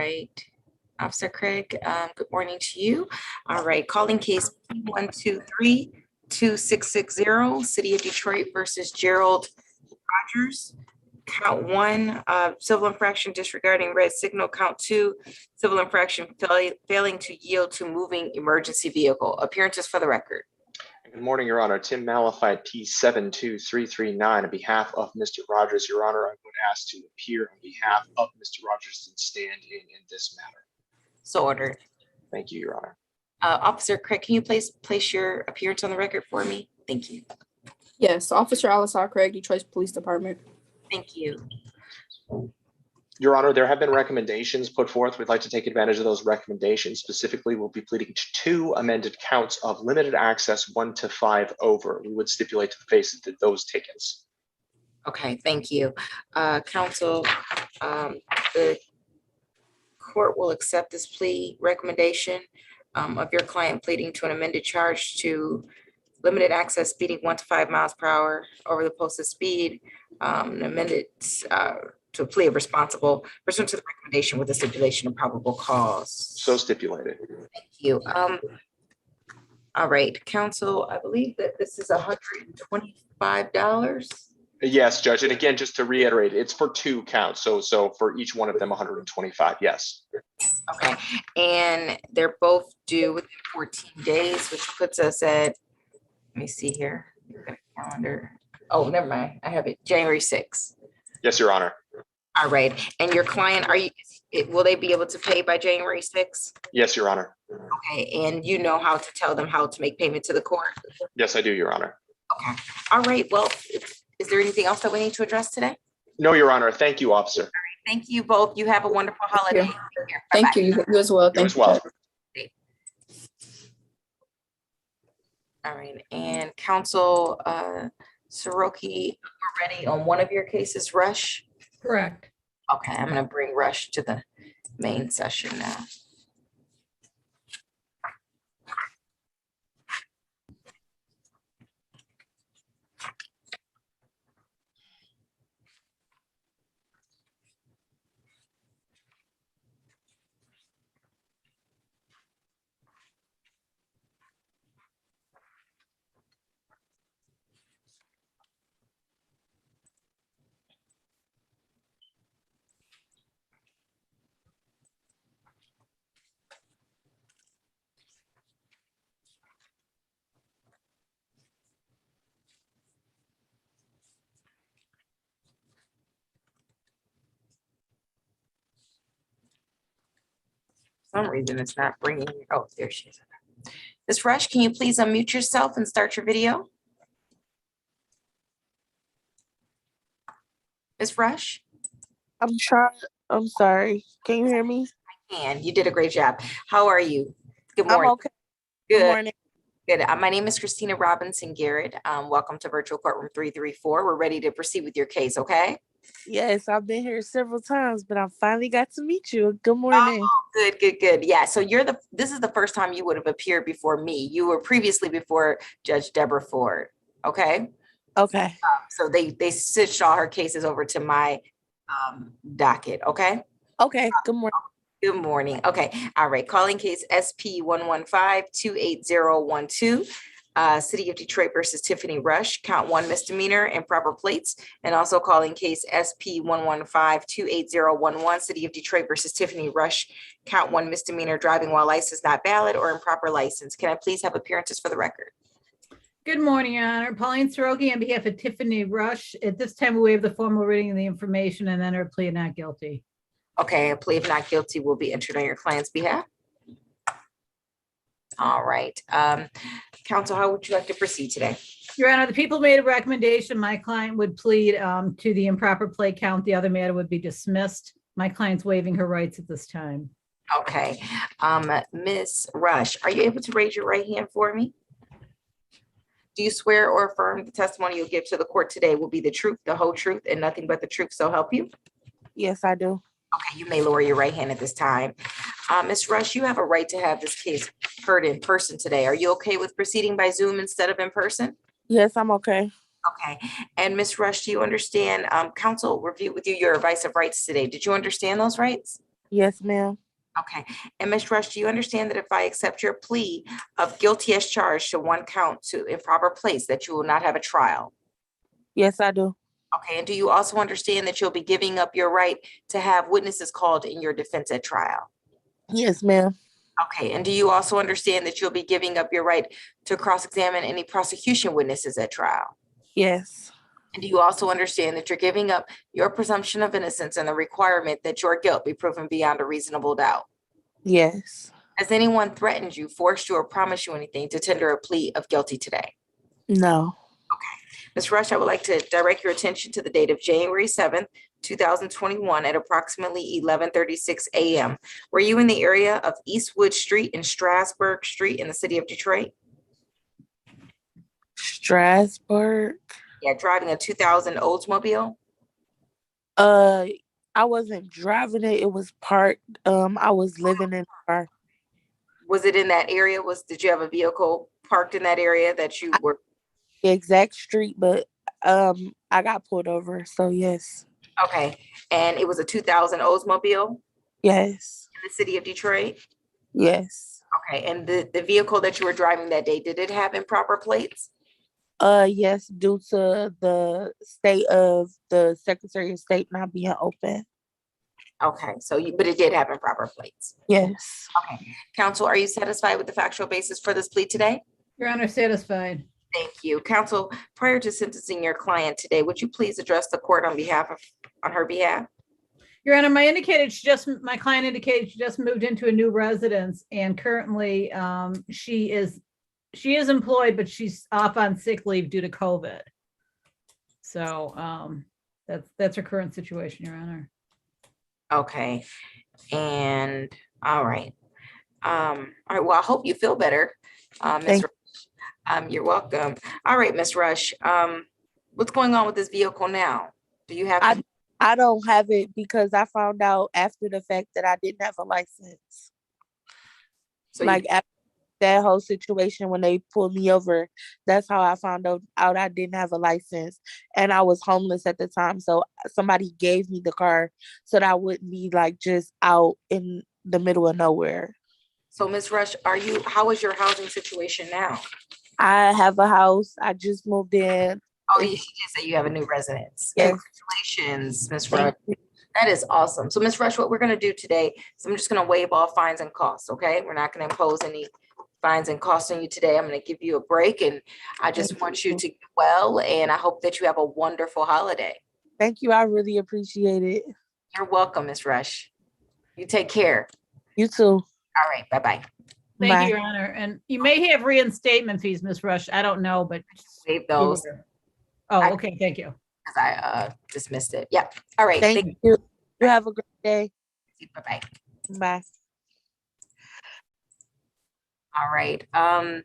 right. Officer Craig, good morning to you. All right, calling case 123-2660, City of Detroit versus Gerald Rogers. Count 1, civil infraction disregarding red signal. Count 2, civil infraction failing to yield to moving emergency vehicle. Appearances for the record. Good morning, Your Honor. Tim Malafide, T72339, on behalf of Mr. Rogers. Your Honor, I'm going to ask to appear on behalf of Mr. Rogers and stand in this matter. So ordered. Thank you, Your Honor. Officer Craig, can you place your appearance on the record for me? Thank you. Yes, Officer Alisar Craig, Detroit Police Department. Thank you. Your Honor, there have been recommendations put forth. We'd like to take advantage of those recommendations. Specifically, we'll be pleading to 2 amended counts of limited access 1 to 5 over. We would stipulate to the face of those tickets. Okay, thank you. Counsel, the court will accept this plea recommendation of your client pleading to an amended charge to limited access speeding 1 to 5 miles per hour over the posted speed, amended to a plea of responsible pursuant to the recommendation with a stipulation of probable cause. So stipulated. Thank you. All right, counsel, I believe that this is $125. Yes, Judge. And again, just to reiterate, it's for 2 counts. So for each one of them, 125. Yes. Okay, and they're both due within 14 days, which puts us at, let me see here, calendar. Oh, never mind. I have it January 6th. Yes, Your Honor. All right. And your client, will they be able to pay by January 6th? Yes, Your Honor. Okay. And you know how to tell them how to make payment to the court? Yes, I do, Your Honor. Okay. All right. Well, is there anything else that we need to address today? No, Your Honor. Thank you, officer. All right. Thank you both. You have a wonderful holiday. Thank you. You as well. You as well. All right. And counsel Soroki, we're ready on one of your cases, Rush? Correct. Okay, I'm going to bring Rush to the main session now. For some reason it's not bringing, oh, there she is. Ms. Rush, can you please unmute yourself and start your video? Ms. Rush? I'm trying. I'm sorry. Can you hear me? I can. You did a great job. How are you? Good I'm morning. okay. Good. Good morning. Good. My name is Christina Robinson Garrett. Welcome to Virtual Courtroom 334. We're ready to proceed with your case, okay? Yes, I've been here several times, but I finally got to meet you. Good morning. Oh, good, good, good. Yeah. So this is the first time you would have appeared before me. You were previously before Judge Deborah Ford. Okay. Okay. So they switched all her cases over to my docket. Okay. Okay. Good morning. Good morning. Okay. All right. Calling case SP 115-28012. City of Detroit versus Tiffany Rush, count 1 misdemeanor, improper plates, and also calling case SP 115-28011, City of Detroit versus Tiffany Rush, count 1 misdemeanor, driving while license not valid or improper license. Can I please have appearances for the record? Good morning, Your Honor. Pauline Soroki on behalf of Tiffany Rush. At this time, we waive the formal reading of the information and then her plea of not guilty. Okay, a plea of not guilty will be entered on your client's behalf. All right. Counsel, how would you like to proceed today? Your Honor, the people made a recommendation. My client would plead to the improper plate count. The other matter would be dismissed. My client's waiving her rights at this time. Okay. Ms. Rush, are you able to raise your right hand for me? Do you swear or affirm the testimony you'll give to the court today will be the truth, the whole truth, and nothing but the truth, so help you? Yes, I do. Okay, you may lower your right hand at this time. Ms. Rush, you have a right to have this case heard in person today. Are you okay with proceeding by Zoom instead of in person? Yes, I'm okay. Okay. And Ms. Rush, do you understand, counsel reviewed with you your advice of rights today. Did you understand those rights? Yes, ma'am. Okay. And Ms. Rush, do you understand that if I accept your plea of guilty as charged to one count to improper place, that you will not have a trial? Yes, I do. Okay. And do you also understand that you'll be giving up your right to have witnesses called in your defense at trial? Yes, ma'am. Okay. And do you also understand that you'll be giving up your right to cross-examine any prosecution witnesses at trial? Yes. And do you also understand that you're giving up your presumption of innocence and the requirement that your guilt be proven beyond a reasonable doubt? Yes. Has anyone threatened you, forced you, or promised you anything to tender a plea of guilty today? No. Ms. Rush, I would like to direct your attention to the date of January 7th, 2021 at approximately 11:36 a.m. Were you in the area of Eastwood Street and Strasburg Street in the city of Detroit? Strasburg. Yeah, driving a 2000 Oldsmobile? Uh, I wasn't driving it. It was parked. I was living in the car. Was it in that area? Did you have a vehicle parked in that area that you were? The exact street, but I got pulled over. So yes. Okay, and it was a 2000 Oldsmobile Yes. in the city of Detroit? Yes. Okay, and the vehicle that you were driving that day, did it have improper plates? Yes, due to the state of the Secretary of State not being open. Okay, but it did have improper plates. Yes. Okay, counsel, are you satisfied with the factual basis for this plea today? Your Honor, satisfied. Thank you. Counsel, prior to sentencing your client today, would you please address the court on her behalf? Your Honor, my client indicated she just moved into a new residence and currently she is employed, but she's off on sick leave due to COVID. So that's her current situation, Your Honor. Okay, and all right. All right, well, I hope you feel better, Ms. Thank Rush. You're welcome. All right, Ms. Rush, what's going on with this vehicle now? Do you have? I don't have it because I found out after the fact that I didn't have a license. So Like after that whole situation when they pulled me over, that's how I found out I didn't have a license and I was homeless at the time. So somebody gave me the car so that I wouldn't be like just out in the middle of nowhere. So Ms. Rush, how is your housing situation now? I have a house. I just moved in. Oh, you did say you have a new residence. Yes. Congratulations, Ms. Rush. That is awesome. So Ms. Rush, what we're gonna do today is I'm just gonna waive all fines and costs, okay? We're not gonna impose any fines and costs on you today. I'm gonna give you a break and I just want you to get well and I hope that you have a wonderful holiday. Thank you. I really appreciate it. You're welcome, Ms. Rush. You take care. You too. All right, bye-bye. Thank Bye. you, Your Honor. And you may have reinstatement fees, Ms. Rush. I don't know, but. Waive those Oh, okay, thank you. because I dismissed it. Yeah, all right. Thank you. You have a great day. Bye-bye. Bye. All right. All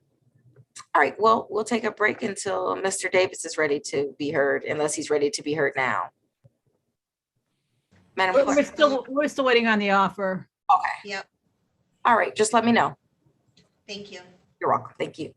right, well, we'll take a break until Mr. Davis is ready to be heard, unless he's ready to be heard now. Madam We're Clerk. we're still waiting on the offer. Okay. Yep, All right, just let me know. thank you. You're welcome. Thank you.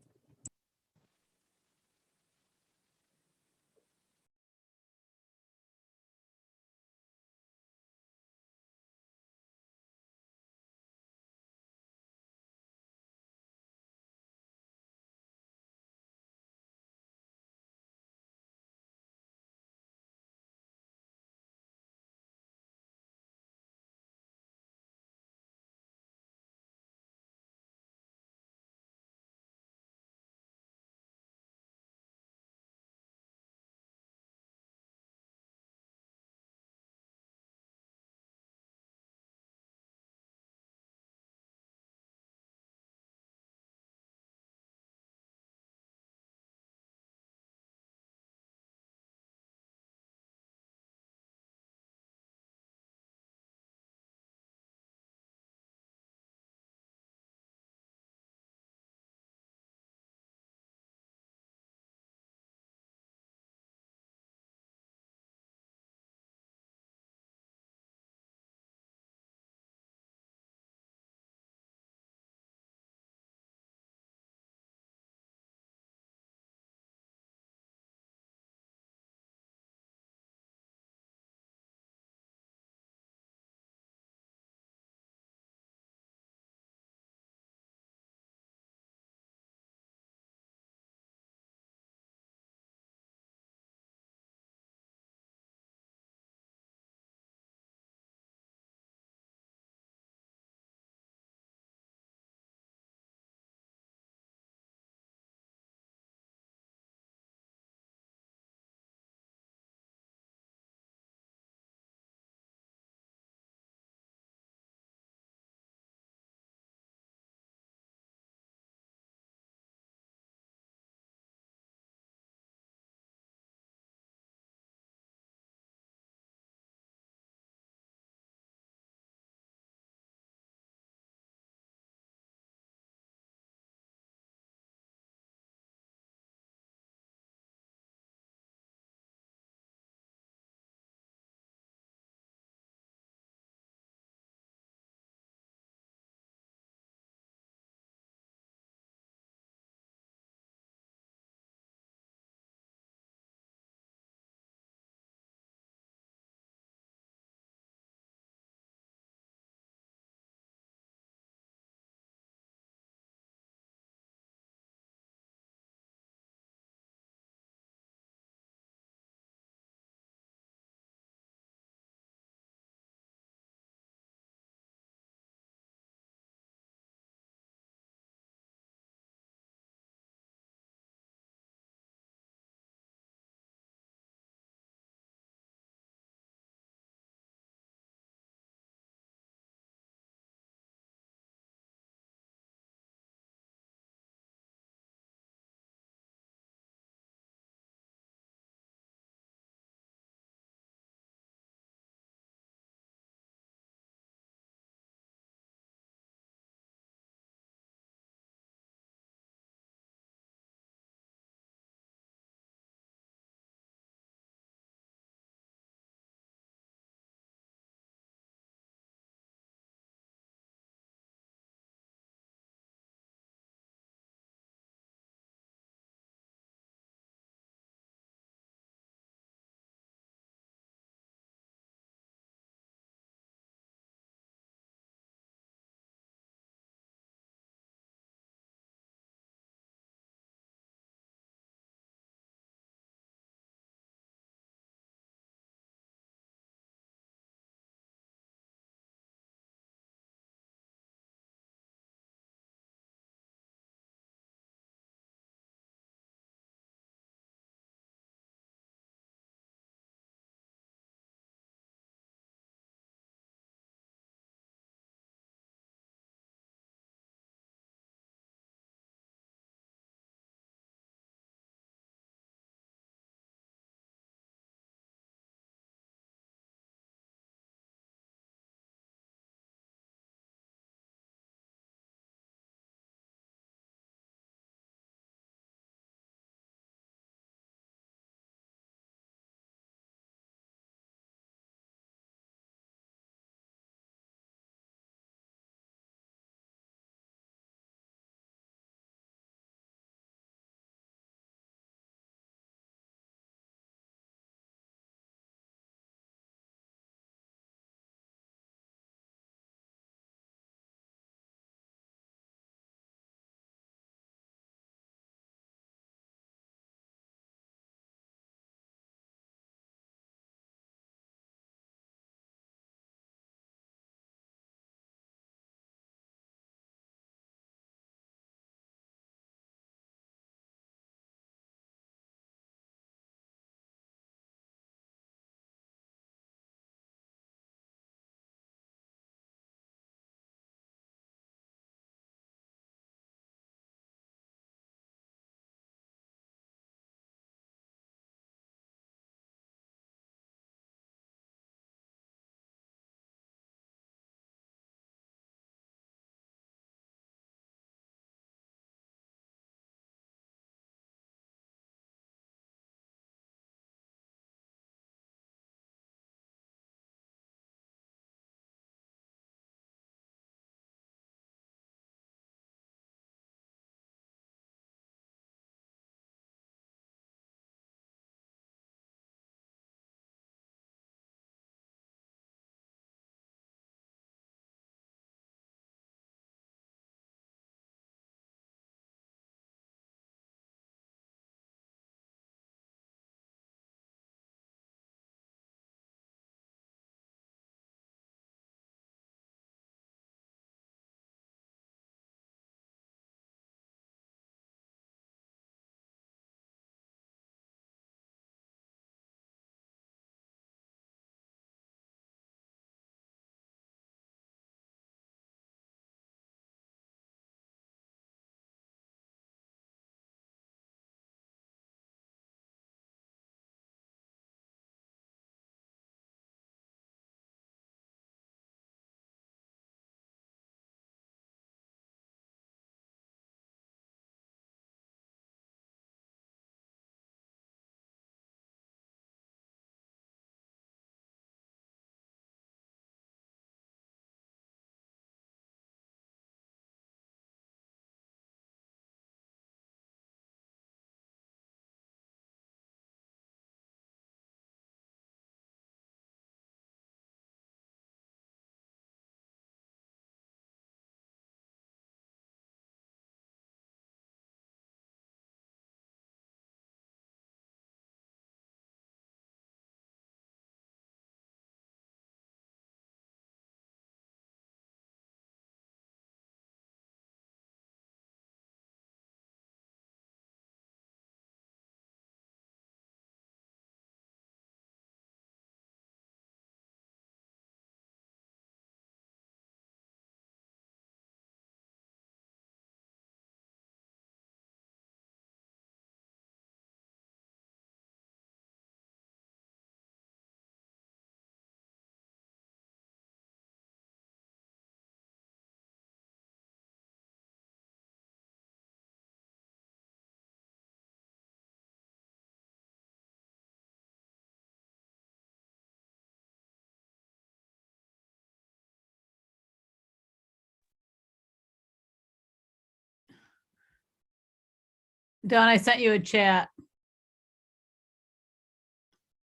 Don, I sent you a chat.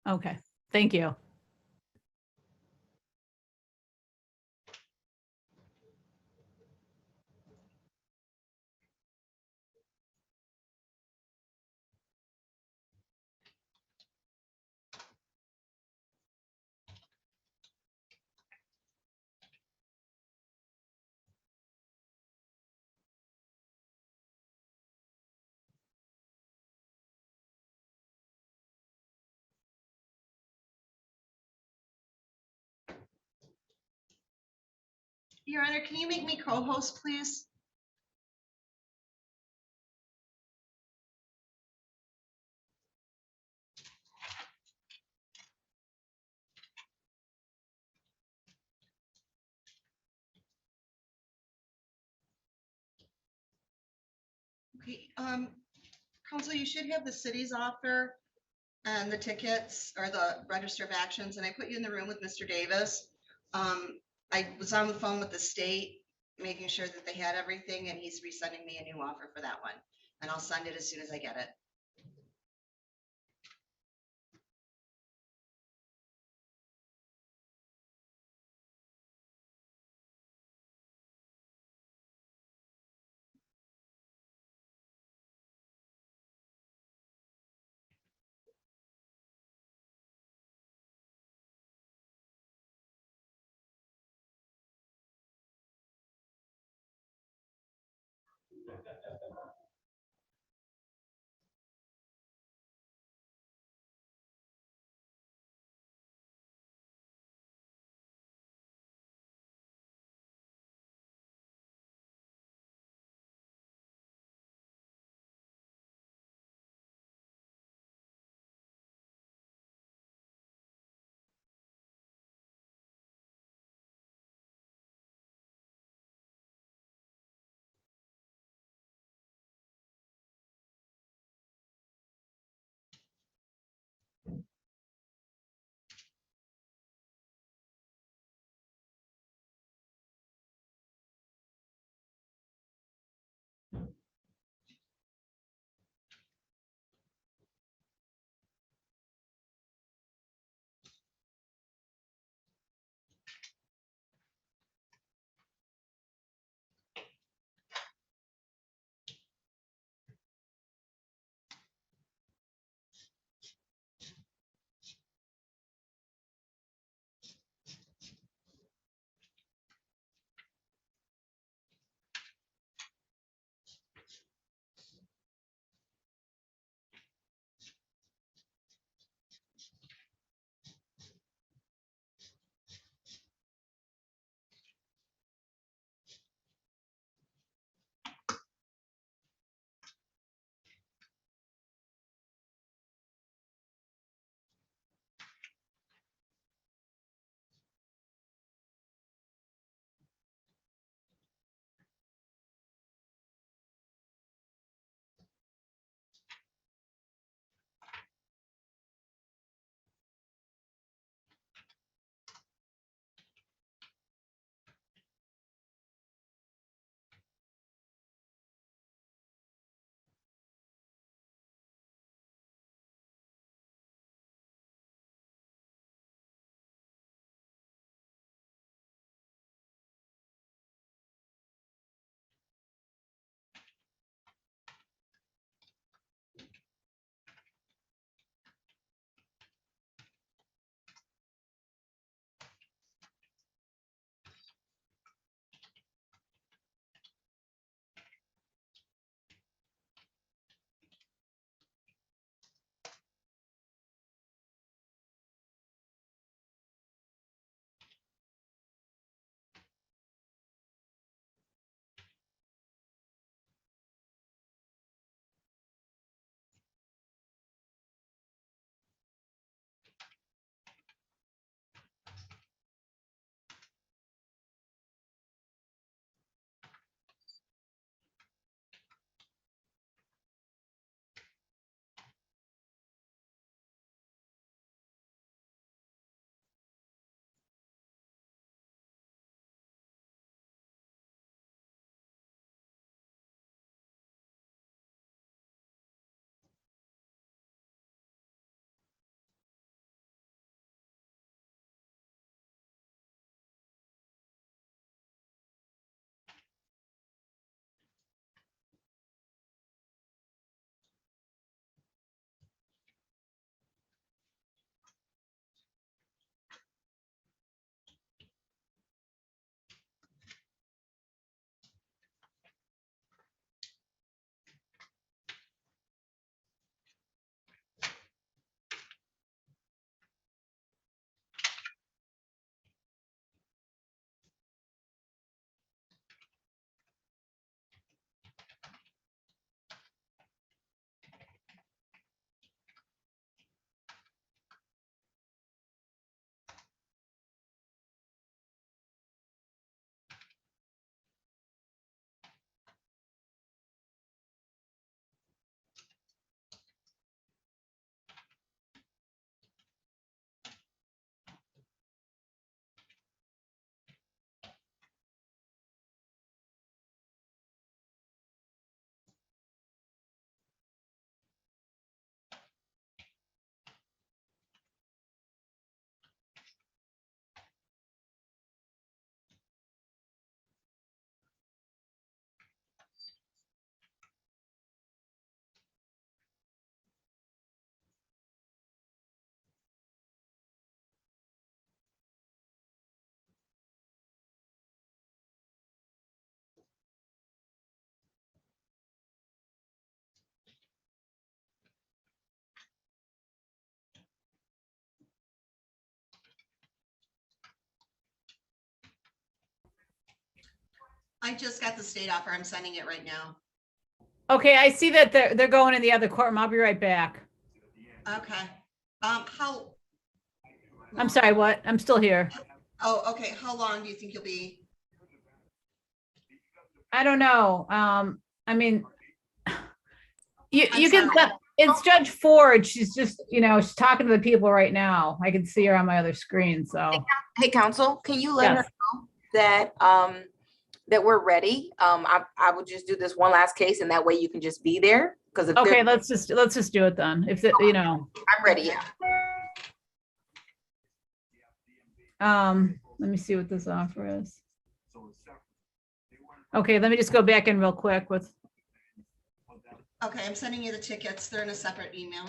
Okay, thank you. Your Honor, can you make me co-host, please? Okay, Counsel, you should have the city's offer and the tickets or the register of actions, and I put you in the room with Mr. Davis. I was on the phone with the state, making sure that they had everything, and he's resending me a new offer for that one. And I'll send it as soon as I get it. I just got the state offer. I'm sending it right now. Okay, I see that they're going in the other courtroom. I'll be right back. Okay. How? I'm sorry, what? I'm still here. Oh, okay. How long do you think you'll be? I don't know. I mean, you I'm can, sorry. it's Judge Ford. She's just, she's talking to the people right now. I can see her on my other screen, so. Hey, counsel, can you let her Yes. know that, that we're ready? I would just do this one last case and that way you can just be there. Because if Okay, they're, let's just do it then. If I'm ready, yeah. Let me see what this offer is. Okay, let me just go back in real quick with, Okay, I'm sending you the tickets. They're in a separate email.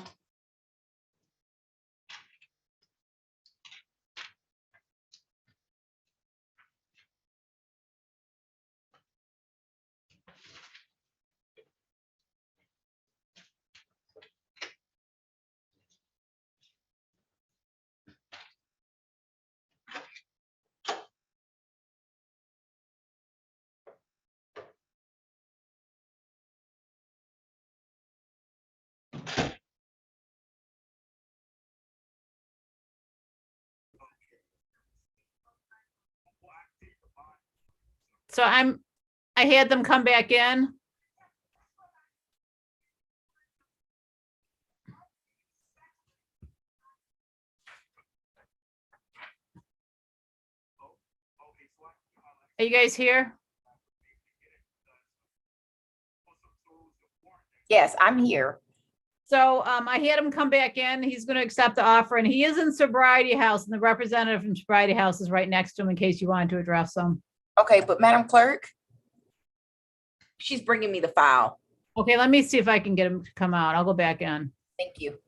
so I had them come back in. Are you guys here? Yes, I'm here. So I had him come back in. He's going to accept the offer, and he is in Sobriety House, and the representative from Sobriety House is right next to him in case you wanted to address him. Okay, but Madam Clerk, she's bringing me the file. Okay, let me see if I can get him to come out. I'll go back in. Thank you.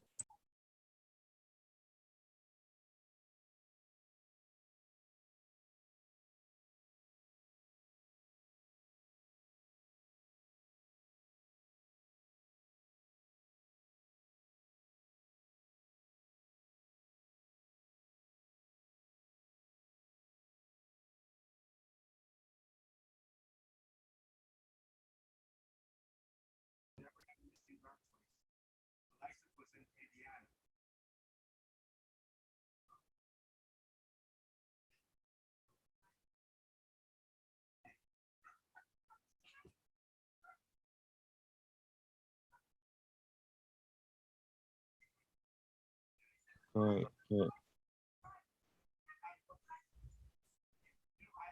Good, good.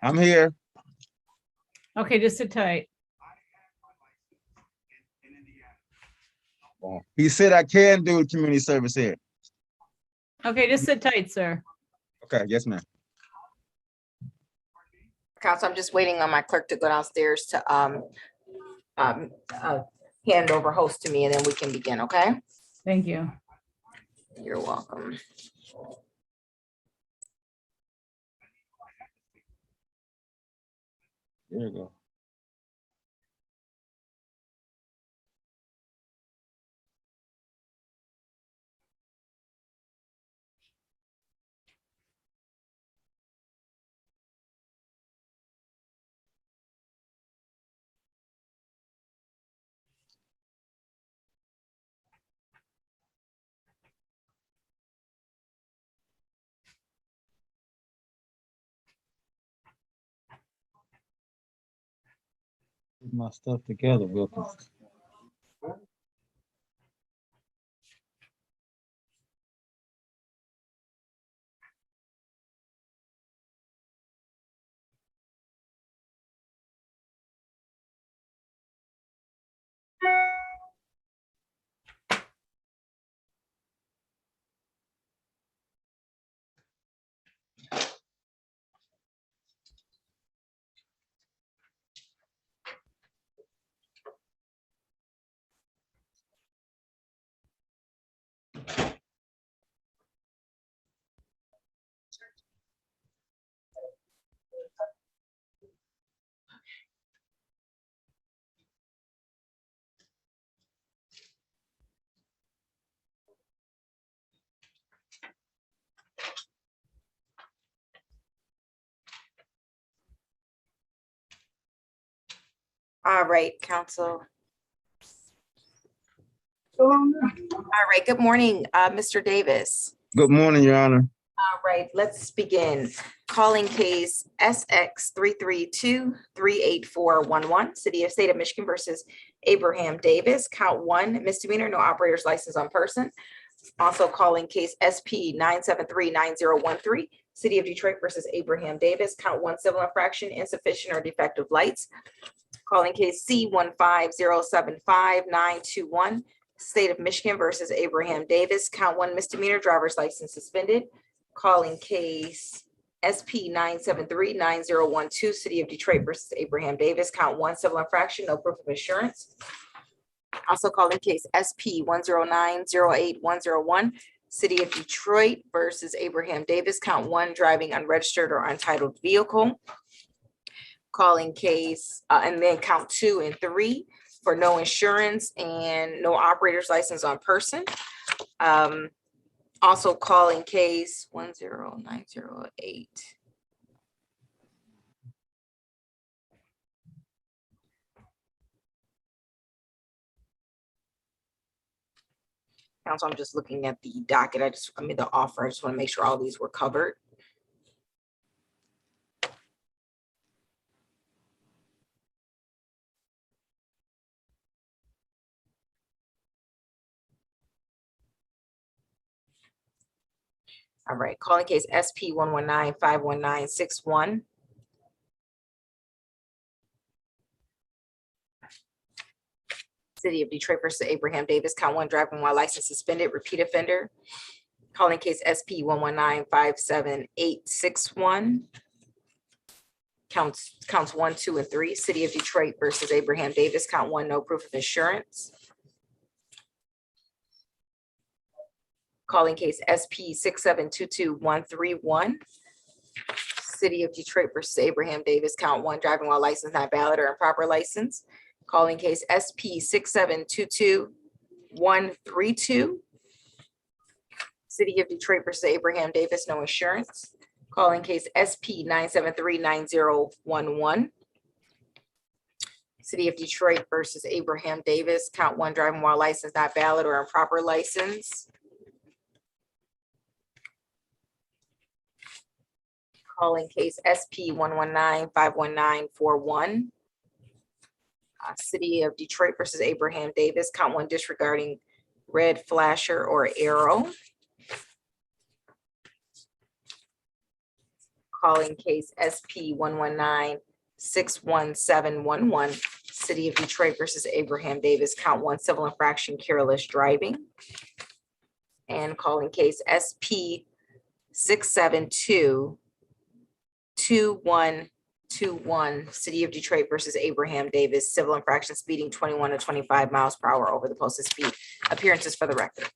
I'm here. Okay, just sit tight. He said I can do community service here. Okay, just sit tight, sir. Okay, yes, ma'am. Counsel, I'm just waiting on my clerk to go downstairs to hand over host to me and then we can begin, okay? Thank you. You're welcome. There you go. Get my stuff together, Wilkins. All right, counsel. All right, good morning, Mr. Davis. Good morning, Your Honor. All right, let's begin. Calling case SX 332-38411, City of State of Michigan versus Abraham Davis, count 1, misdemeanor, no operator's license on person. Also calling case SP 9739013, City of Detroit versus Abraham Davis, count 1, civil infraction, insufficient or defective lights. Calling case C 15075-921, State of Michigan versus Abraham Davis, count 1, misdemeanor, driver's license suspended. Calling case SP 9739012, City of Detroit versus Abraham Davis, count 1, civil infraction, no proof of insurance. Also calling case SP 10908-101, City of Detroit versus Abraham Davis, count 1, driving unregistered or untitled vehicle. Calling case, and then count 2 and 3 for no insurance and no operator's license on person. Also calling case 10908. Council, I'm just looking at the docket. I mean, the offer. I just want to make sure all these were covered. All right, calling case SP 119-51961. City of Detroit versus Abraham Davis, count 1, driving while license suspended, repeat offender. Calling case SP 119-57861. Counts 1, 2, and 3, City of Detroit versus Abraham Davis, count 1, no proof of insurance. Calling case SP 6722131, City of Detroit versus Abraham Davis, count 1, driving while license not valid or improper license. Calling case SP 6722132, City of Detroit versus Abraham Davis, no insurance. Calling case SP 9739011, City of Detroit versus Abraham Davis, count 1, driving while license not valid or improper license. Calling case SP 119-51941, City of Detroit versus Abraham Davis, count 1, disregarding red flasher or arrow. Calling case SP 119-61711, City of Detroit versus Abraham Davis, count 1, civil infraction, careless driving. And calling case SP 6722121, City of Detroit versus Abraham Davis, civil infraction, speeding 21 to 25 miles per hour over the posted speed. Appearances for the record.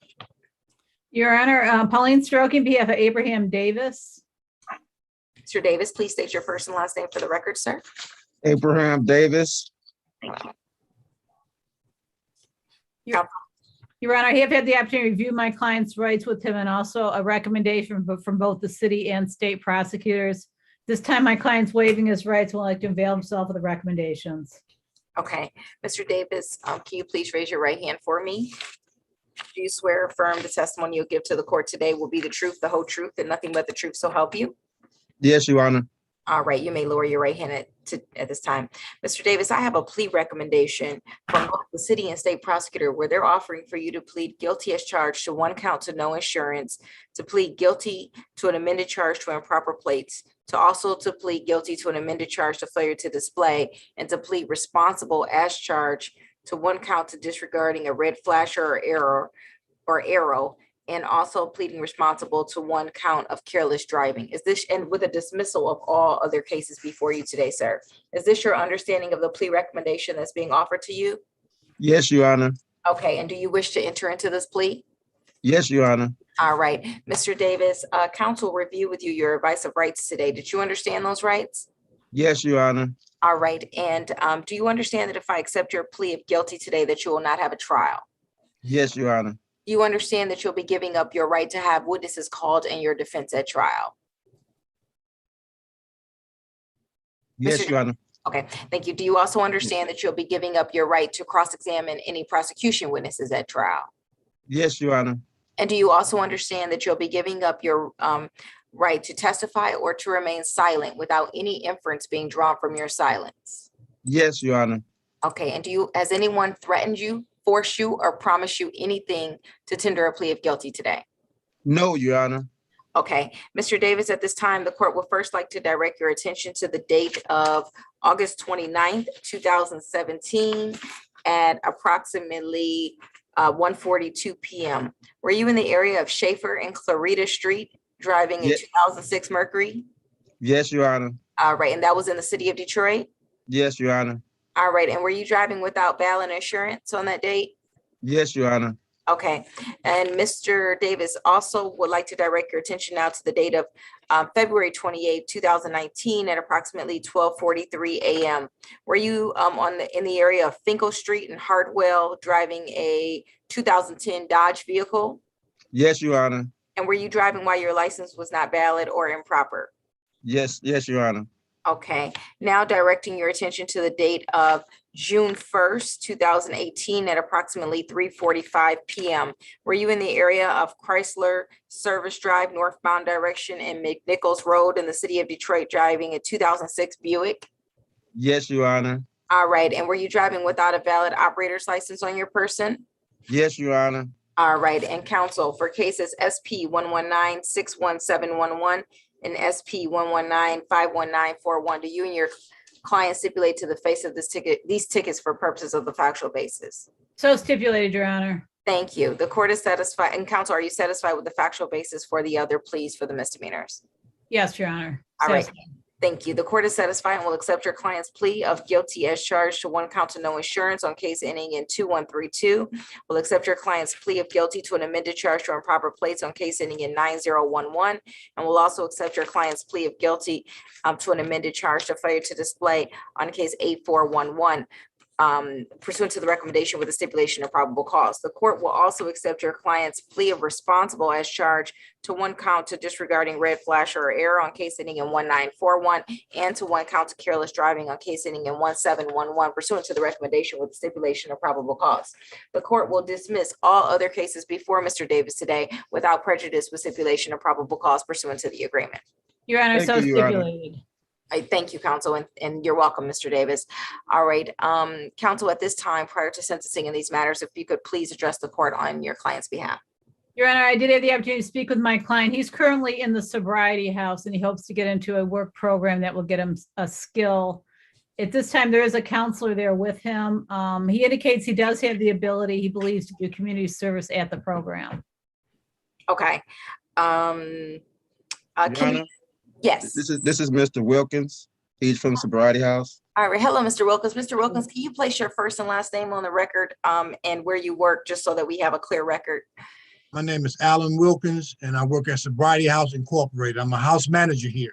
Your Honor, Pauline Stroke, on behalf of Abraham Davis. Mr. Davis, please state your first and last name for the record, sir. Abraham Davis. Thank you. Your Honor, I have had the opportunity to review my client's rights with him and also a recommendation from both the city and state prosecutors. This time, my client's waiving his rights, would like to avail himself of the recommendations. Okay, Mr. Davis, can you please raise your right hand for me? Do you swear or affirm the testimony you'll give to the court today will be the truth, the whole truth, and nothing but the truth, so help you? Yes, Your Honor. All right, you may lower your right hand at this time. Mr. Davis, I have a plea recommendation from both the city and state prosecutor where they're offering for you to plead guilty as charged to 1 count to no insurance, to plead guilty to an amended charge to improper plates, to also to plead guilty to an amended charge to failure to display, and to plead responsible as charged to 1 count to disregarding a red flasher or arrow, and also pleading responsible to 1 count of careless driving. Is this, and with a dismissal of all other cases before you today, sir? Is this your understanding of the plea recommendation that's being offered to you? Yes, Your Honor. Okay, and do you wish to enter into this plea? Yes, Your Honor. All right, Mr. Davis, counsel review with you your advice of rights today. Did you understand those rights? Yes, Your Honor. All right, and do you understand that if I accept your plea of guilty today, that you will not have a trial? Yes, Your Honor. You understand that you'll be giving up your right to have witnesses called in your defense at trial? Yes, Mr. Your Honor. Okay, thank you. Do you also understand that you'll be giving up your right to cross-examine any prosecution witnesses at trial? Yes, Your Honor. And do you also understand that you'll be giving up your right to testify or to remain silent without any inference being drawn from your silence? Yes, Your Honor. Okay, and has anyone threatened you, forced you, or promised you anything to tender a plea of guilty today? No, Your Honor. Okay, Mr. Davis, at this time, the court would first like to direct your attention to the date of August 29th, 2017 at approximately 1:42 p.m. Were you in the area of Schaefer and Clarita Street driving a Ye- 2006 Mercury? Yes, Your Honor. All right, and that was in the city of Detroit? Yes, Your Honor. All right, and were you driving without valid insurance on that date? Yes, Your Honor. Okay, and Mr. Davis also would like to direct your attention now to the date of February 28th, 2019 at approximately 12:43 a.m. Were you in the area of Finkel Street and Hartwell driving a 2010 Dodge vehicle? Yes, Your Honor. And were you driving while your license was not valid or improper? Yes, Your Honor. Okay, now directing your attention to the date of June 1st, 2018 at approximately 3:45 p.m. Were you in the area of Chrysler Service Drive northbound direction and McNichols Road in the city of Detroit driving a 2006 Buick? Yes, Your Honor. All right, and were you driving without a valid operator's license on your person? Yes, Your Honor. All right, and counsel for cases SP 119-61711 and SP 119-51941, do you and your client stipulate to the face of these tickets for purposes of the factual basis? So stipulated, Your Honor. Thank you. The court is satisfied. And counsel, are you satisfied with the factual basis for the other pleas for the misdemeanors? Yes, Your Honor. All right. Satisfied. Thank you. The court is satisfied and will accept your client's plea of guilty as charged to one count of no insurance on case ending in 2132. Will accept your client's plea of guilty to an amended charge to improper plates on case ending in 9011. And will also accept your client's plea of guilty to an amended charge to failure to display on case 8411. Pursuant to the recommendation with a stipulation of probable cause. The court will also accept your client's plea of responsible as charged to one count to disregarding red flash or error on case ending in 1941 and to one count to careless driving on case ending in 1711 pursuant to the recommendation with stipulation of probable cause. The court will dismiss all other cases before Mr. Davis today without prejudice with stipulation of probable cause pursuant to the agreement. Your Honor, Thank so you, Your Honor. stipulated. I thank you, counsel, and you're welcome, Mr. Davis. All right, counsel, at this time, prior to sentencing in these matters, if you could please address the court on your client's behalf. Your Honor, I did have the opportunity to speak with my client. He's currently in the sobriety house and he hopes to get into a work program that will get him a skill. At this time, there is a counselor there with him. He indicates he does have the ability, he believes, to do community service at the program. Okay. Your Can you, Honor, yes. this is Mr. Wilkins. He's from Sobriety House. All right. Hello, Mr. Wilkins. Mr. Wilkins, can you place your first and last name on the record and where you work, just so that we have a clear record? My name is Alan Wilkins, and I work at Sobriety House Incorporated. I'm a house manager here.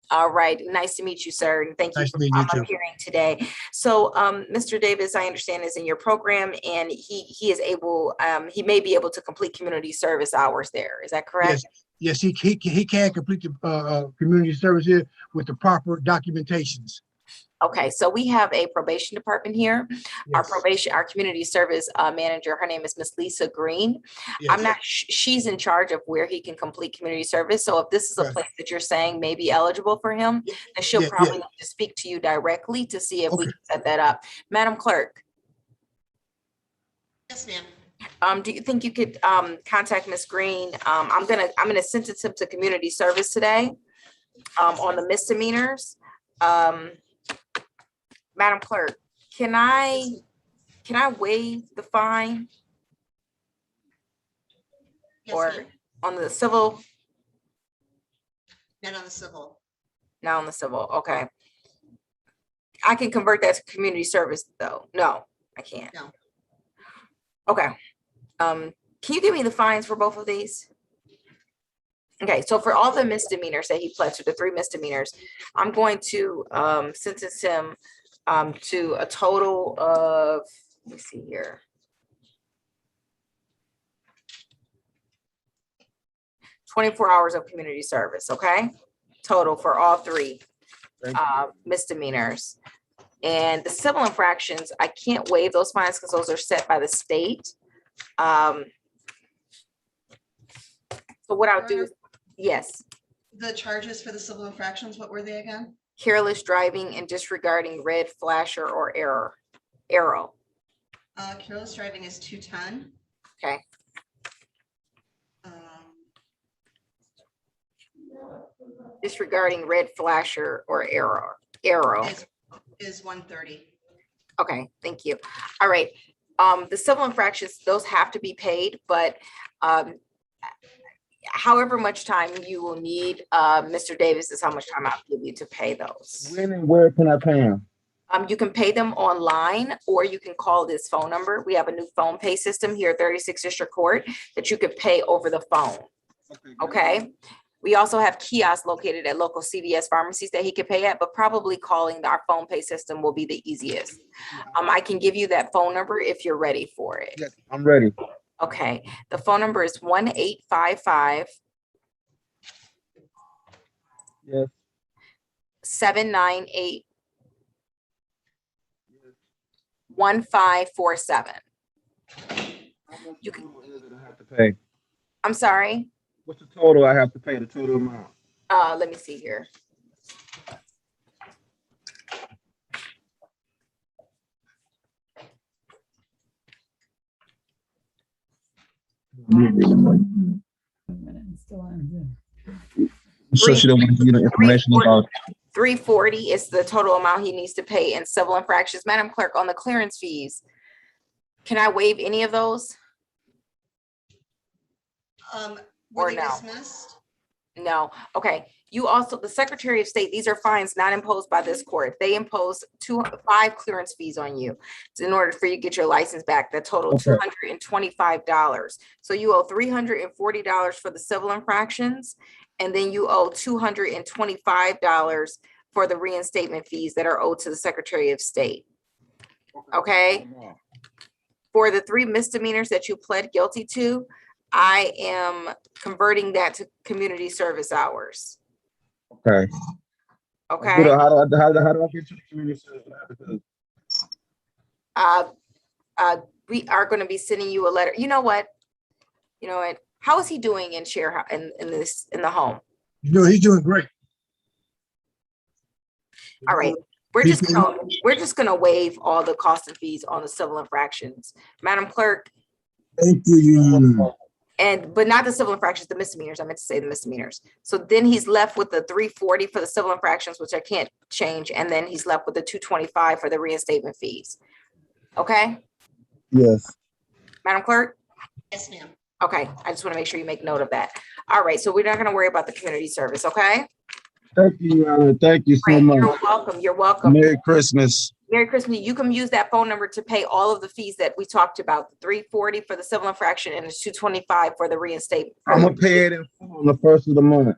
All right. Nice to meet you, sir. And thank you Nice for to meet you too. appearing today. So Mr. Davis, I understand, is in your program and he is able, he may be able to complete community service hours there. Is that correct? Yes, he can complete the community service here with the proper documentations. Okay, so we have a probation department here. Yes. Our community service manager, her name is Miss Lisa Green. Yes. I'm not, she's in charge of where he can complete community service. So if this is a Right. place that you're saying may be eligible for him, then she'll Yeah, probably need to speak to you directly to see if we Okay. can set that up. Madam Clerk, Yes, ma'am. do you think you could contact Miss Green? I'm gonna sentence him to community service today on the misdemeanors. Madam Clerk, can I waive the fine Yes, or ma'am. on the civil? Not on the civil. Not on the civil, okay. I can convert that to community service though. No, I can't. No. Okay. Can you give me the fines for both of these? Okay, so for all the misdemeanors that he pled to, the 3 misdemeanors, I'm going to sentence him to a total of, let me see here. 24 hours of community service, okay? Total for all 3 Thank you. misdemeanors. And the civil infractions, I can't waive those fines because those are set by the state. So what I'll do is, yes, The charges for the civil infractions, what were they again? careless driving and disregarding red flasher or arrow. Careless driving is 210. Okay. Disregarding red flasher or arrow. Is 130. Okay, thank you. All right. The civil infractions, those have to be paid, but however much time you will need, Mr. Davis, is how much time I'll give you to pay those. When and where can I pay them? You can pay them online, or you can call this phone number. We have a new phone pay system here at 36th District Court that you could pay over the phone. Okay. We also have kiosks located at local CVS pharmacies that he could pay at, but probably calling our phone pay system will be the easiest. I can give you that phone number if you're ready for it. Yes, I'm ready. Okay, the phone number is 1-855. Yes. 798 1547. You can, have to pay. I'm sorry. What's the total I have to pay? The total amount. Let me see here. So she don't want to give you the information about. 340 is the total amount he needs to pay in civil infractions. Madam Clerk, on the clearance fees, can I waive any of those? Were Or they no? dismissed? No. Okay. You also, the Secretary of State, these are fines not imposed by this court. They impose 5 clearance fees on you in order for you to get your license back. That total $225. So you owe $340 for the civil infractions, and then you owe $225 for the reinstatement fees that are owed to the Secretary of State. Okay. For the 3 misdemeanors that you pled guilty to, I am converting that to community service hours. Okay. Okay. How do I get to the community service? We are going to be sending you a letter. You know what? How is he doing in in the home? He's doing great. All right. We're just gonna waive all the costs and fees on the civil infractions. Madam Clerk, Thank you, Your Honor. but not the civil infractions, the misdemeanors. I meant to say the misdemeanors. So then he's left with the 340 for the civil infractions, which I can't change, and then he's left with the 225 for the reinstatement fees. Okay, Yes. Madam Clerk? Yes, ma'am. Okay, I just want to make sure you make note of that. All right, so we're not going to worry about the community service, okay? Thank you, Your Honor. Thank you so much. You're welcome. You're welcome. Merry Christmas. Merry Christmas. You can use that phone number to pay all of the fees that we talked about, the 340 for the civil infraction and the 225 for the reinstatement. I'm gonna pay it in full on the first of the month.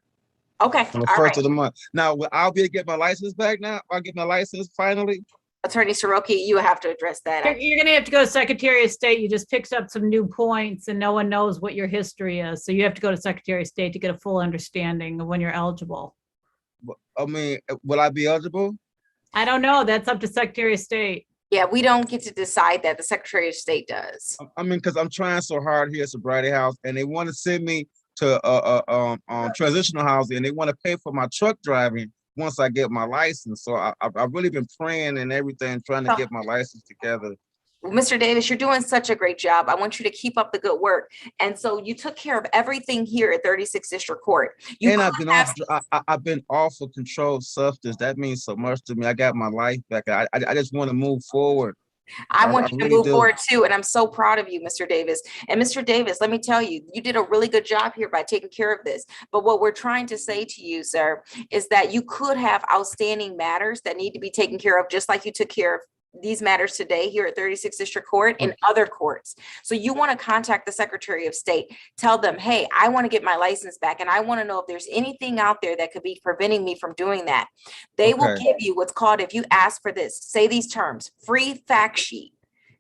Okay, On the all first right. of the month. Now, I'll be able to get my license back now. I'll get my license finally. Attorney Soroki, you have to address that. You're gonna have to go to Secretary of State. You just picked up some new points and no one knows what your history is. So you have to go to Secretary of State to get a full understanding of when you're eligible. I mean, will I be eligible? I don't know. That's up to Secretary of State. Yeah, we don't get to decide that. The Secretary of State does. I mean, because I'm trying so hard here at Sobriety House, and they want to send me to transitional housing, and they want to pay for my truck driving once I get my license. So I've really been praying and everything, trying to get my license together. Well, Mr. Davis, you're doing such a great job. I want you to keep up the good work. And so you took care of everything here at 36th District Court. And I've been off of controlled substance. That means so much to me. I got my life back. I just want to move forward. I want you to move forward too. And I'm so proud of you, Mr. Davis. And Mr. Davis, let me tell you, you did a really good job here by taking care of this. But what we're trying to say to you, sir, is that you could have outstanding matters that need to be taken care of, just like you took care of these matters today here at 36th District Court in other courts. So you want to contact the Secretary of State, tell them, hey, I want to get my license back and I want to know if there's anything out there that could be preventing me from doing that. They will give you what's called, if you ask for this, say these terms, free fact sheet.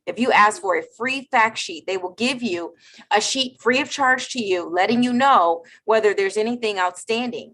If you ask for a free fact sheet, they will give you a sheet free of charge to you, letting you know whether there's anything outstanding.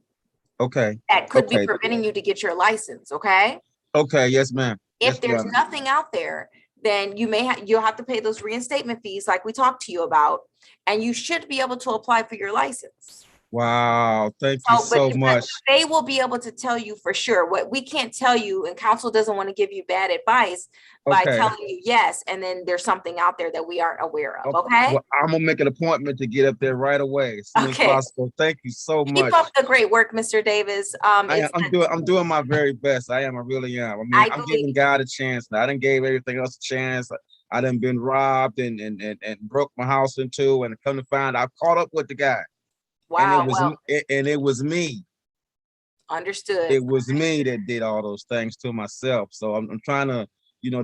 Okay. That could be preventing you to get your license. Okay. Okay. Yes, ma'am. If Yes, there's ma'am. nothing out there, then you'll have to pay those reinstatement fees like we talked to you about, and you should be able to apply for your license. Wow, thank you So, so but much. they will be able to tell you for sure. What we can't tell you, and council doesn't want to give you bad advice by Okay. telling you yes, and then there's something out there that we aren't aware of, okay? Well, I'm gonna make an appointment to get up there right away as soon as Okay. possible. Thank you so Keep much. up the great work, Mr. Davis. I'm doing my very best. I really am. I mean, I I'm believe giving God a chance now. I done gave everything else a chance. I done been robbed and broke my house into, and come to find I caught up with the guy. And wow, well, it was me. understood. It was me that did all those things to myself. So I'm trying to,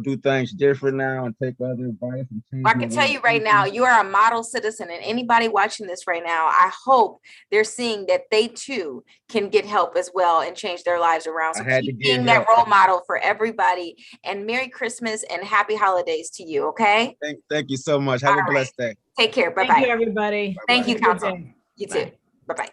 do things different now and take other advice and change I my can way tell of you right now, thinking. you are a model citizen, and anybody watching this right now, I hope they're seeing that they too can get help as well and change their lives around. So I had to keep get being that help. role model for everybody, and Merry Christmas and Happy Holidays to you, okay? Thank you so much. Have All a blessed day. Take care. Thank you, Bye-bye. everybody. Thank you, Have a good council. day. You Bye. too. Bye-bye.